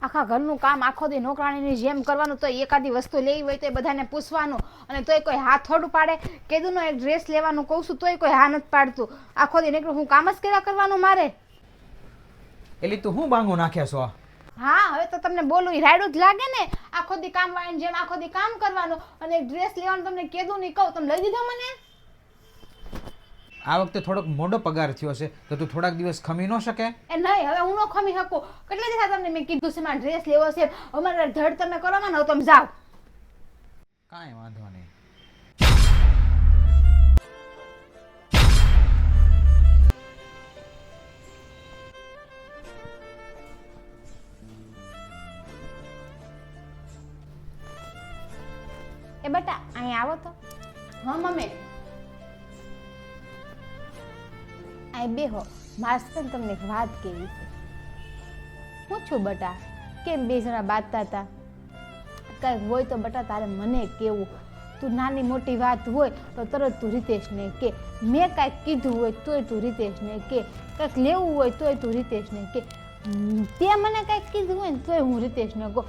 આખા ઘરનું કામ આખો દી નોકરાણીની જેમ કરવાનું, તો એકાદી વસ્તુ લેવી હોય તો બધાને પૂછવાનું, અને તોય કોઈ હા થોડું પાડે. કેદુંનો એક ડ્રેસ લેવાનું કહું છું તોય કોઈ હા નથી પાડતું. આખો દી નીકળું હું કામ જ કર્યા કરવાનું મારે. એલી તું હું બાંગો નાખ્યા છો? હા, હવે તો તમને બોલું એ રાયડું જ લાગે ને. આખો દી કામ વાળીને જેમ આખો દી કામ કરવાનું, અને એક ડ્રેસ લેવાનું તમને કેદું નહીં કહું. તમે લઈ દીધો મને? આ વખતે થોડોક મોટો પગાર થયો છે તો તું થોડાક દિવસ ખમી ન શકે? એ નહીં, હવે હું ન ખમી શકું. કેટલા દિવસ તમને મેં કીધું છે મારે ડ્રેસ લેવો છે, અમારે ધડ તમે કરો ને, તમે જાઓ. કાંઈ વાંધો નહીં. એ બેટા અહીં આવો તો. હા મમ્મી. અહીં બેહો. મારે છે ને તમને એક વાત કેવી છે. હું છું બેટા, કેમ બે જણા બાંધતા હતા? કાંઈક હોય તો બેટા તારે મને કેવું. તું નાની મોટી વાત હોય તો તરત તું રીતેશને કે. મેં કાંઈક કીધું હોય તોય તું રીતેશને કે. કાંઈક લેવું હોય તોય તું રીતેશને કે. તે મને કાંઈક કીધું હોય ને તોય હું રીતેશને કહું.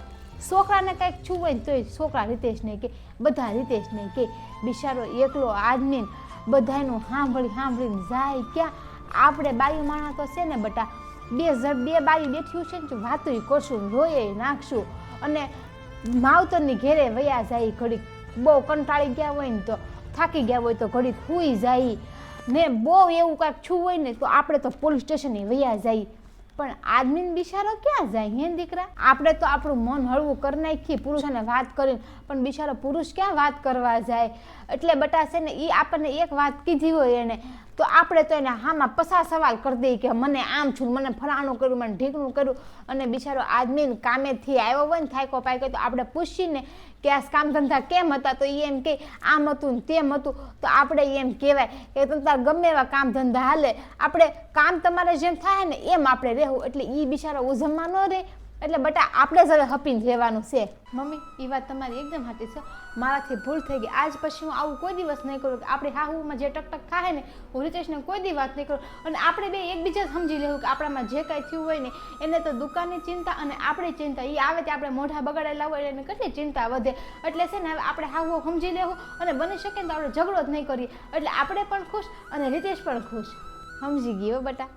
છોકરાને કાંઈક છું હોય ને તોય છોકરા રીતેશને કે. બધા રીતેશને કે. બિચારો એકલો આદમી બધાનું સાંભળીને જાય ક્યાં? આપણે બાયું માણા તો છે ને બેટા, બે બાયું બેઠ્યું છે ને વાતું કરશું, રોયે નાખશું, અને માવતરની ઘેરે વયા જાય. ઘડીક બહુ કંટાળી ગયા હોય ને તો, થાકી ગયા હોય તો ઘડીક સૂઈ જાય ને. બહુ એવું કાંઈક છું હોય ને તો આપણે તો પોલીસ સ્ટેશને વયા જાય. પણ આદમીને બિચારો ક્યાં જાય હે દીકરા? આપણે તો આપણું મન હળવું કરી નાખીએ પુરુષોને વાત કરીને, પણ બિચારો પુરુષ ક્યાં વાત કરવા જાય? એટલે બટા છે ને, એ આપણને એક વાત કીધી હોય એને, તો આપણે તો એને હામાં 50 સવાલ કરી દઈએ કે મને આમ છું, મને ફલાણું કર્યું, મને ઢીકણું કર્યું. અને બિચારો આદમીને કામેથી આવ્યો હોય ને થાયકો પાયકો, તો આપણે પૂછીને કે આ કામ ધંધા કેમ હતા, તો એ એમ કે આમ હતું ને તેમ હતું. તો આપણે એમ કહેવાય કે તમારે ગમે એવા કામ ધંધા હાલે, આપણે કામ તમારે જેમ થાય ને એમ આપણે રહેવું. એટલે એ બિચારો ઉજમવા ન રહે. એટલે બટા આપણે જ હવે હપીને રહેવાનું છે. મમ્મી એ વાત તમારી એકદમ સાચી છે. મારાથી ભૂલ થઈ ગઈ. આજ પછી હું આવું કોઈ દિવસ નહીં કરું કે આપણી હાહુમાં જે ટકટક ખાય ને, હું રીતેશને કોઈ દી વાત નહીં કરું. અને આપણે બે એકબીજા સમજી લેવું કે આપણામાં જે કાંઈ થયું હોય ને, એને તો દુકાનની ચિંતા અને આપણી ચિંતા. એ આવે તે આપણે મોઢા બગાડેલા હોય એને કેટલી ચિંતા વધે. એટલે છે ને હવે આપણે હાહુ સમજી લેવું, અને બની શકે ને તો આપણે ઝઘડો જ નહીં કરીએ. એટલે આપણે પણ ખુશ અને રીતેશ પણ ખુશ. સમજી ગયો બટા?